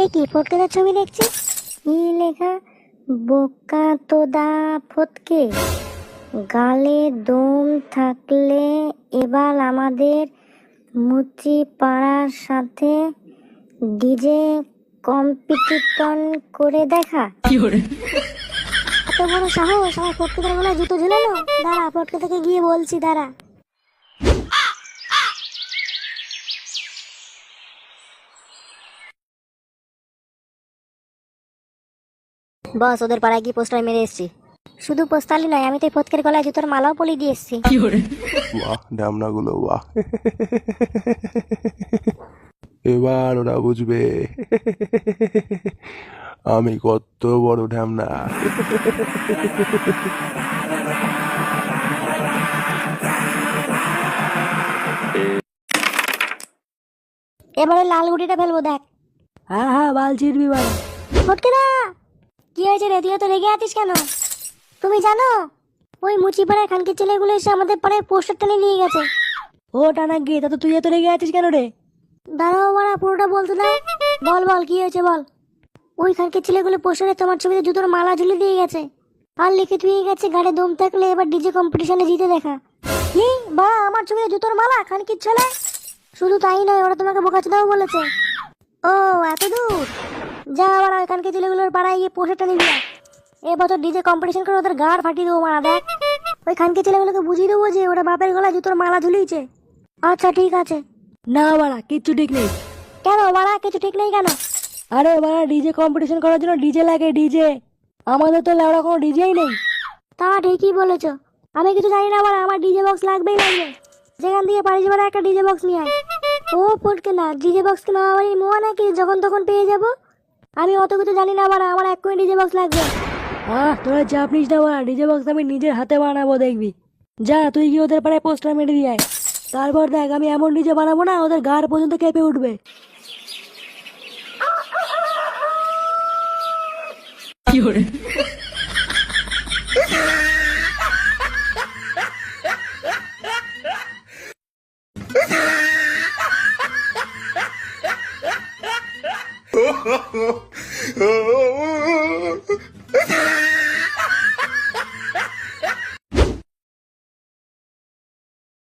এ কি ফটকেদার ছবি দেখছি? কি লেখা? বোকা তোদা ফটকে, গালে দম থাকলে এবার আমাদের মুচি পাড়ার সাথে ডিজে কম্পিটিশন করে দেখা। এত বড় সাহস আমার ফটকেদার গলায় জুতো ঝুলানো? দাঁড়া, ফটকে থেকে গিয়ে বলছি, দাঁড়া। বস, ওদের পাড়ায় গিয়ে পোস্টার মেরে এসেছি। শুধু পোস্টারই নয়, আমি তো ফটকের গলায় জুতোর মালাও পরিয়ে দিয়ে এসেছি। বাহ, ঢ্যামনাগুলো বাহ। এবার ওরা বুঝবে আমি কত বড় ঢ্যামনা। এবারে লাল গুটিটা ফেলবো, দেখ। হ্যাঁ হ্যাঁ, বাল ছিড়বি বাল। ফটকেদা, কি হয়েছে রে? তুই তো রেগে আছিস কেন? তুমি জানো ওই মুচিপাড়ায় খানকির ছেলেগুলো এসে আমাদের পাড়ায় পোস্টার টেনে নিয়ে গেছে। ও টানা গিয়ে তা তো তুই এত রেগে আছিস কেন রে? দাঁড়াও বাড়া, পুরোটা বলতে দাও। বল বল, কি হয়েছে বল। ওই খানকির ছেলেগুলো পোস্টারে তোমার ছবিতে জুতোর মালা ঝুলিয়ে দিয়ে গেছে, আর লিখে দিয়ে গেছে গাড়ে দম থাকলে এবার ডিজে কম্পিটিশনে জিতে দেখা। কি বা, আমার ছবিতে জুতোর মালা খানকির ছেলে? শুধু তাই নয়, ওরা তোমাকে বোকাচোদাও বলেছে। ও এত দূর? যা আবার ওই খানকির ছেলেগুলোর পাড়ায় গিয়ে পোস্টারটা নিবি। এবছর ডিজে কম্পিটিশন করে ওদের গাড় ফাটিয়ে দেবো মারা, দেখ। ওই খানকির ছেলেগুলোকে বুঝিয়ে দেবো যে ওরা বাপের গলায় জুতোর মালা ঝুলিয়েছে। আচ্ছা ঠিক আছে। না বাড়া, কিচ্ছু ঠিক নেই। কেন বাড়া, কিছু ঠিক নেই কেন? আরে বাড়া, ডিজে কম্পিটিশন করার জন্য ডিজে লাগে, ডিজে। আমাদের তো লেওড়া কোনো ডিজেই নেই। তা ঠিকই বলেছো, আমি কিছু জানি না বাড়া, আমার ডিজে বক্স লাগবেই লাগবে। যেখান থেকে পারিস বাড়া একটা ডিজে বক্স নিয়ে আয়। ও পড়কে না, ডিজে বক্স কি মামা বাড়ির মোয়া নাকি যখন তখন পেয়ে যাবো? আমি অত কিছু জানি না বাড়া, আমার এক কোটি ডিজে বক্স লাগবে। তোরা চাপ নিস না বাড়া, ডিজে বক্স আমি নিজের হাতে বানাবো, দেখবি। যা তুই গিয়ে ওদের পাড়ায় পোস্টার মেরে দিয়ে আয়। তারপর দেখ আমি এমন ডিজে বানাবো না, ওদের গাড় পর্যন্ত কেঁপে উঠবে।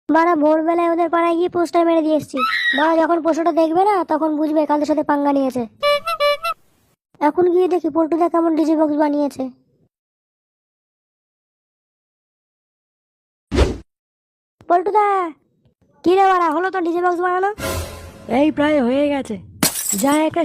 বাড়া ভোরবেলায় ওদের পাড়ায় গিয়ে পোস্টার মেরে দিয়ে এসছি। বাড়া যখন পোস্টারটা দেখবে না, তখন বুঝবে কাদের সাথে পাঙ্গা নিয়েছে। এখন গিয়ে দেখি পল্টুদা কেমন ডিজে বক্স বানিয়েছে। পল্টুদা, কি রে বাড়া, হলো তো ডিজে বক্স বানানো? এই প্রায় হয়ে গেছে। যা একটা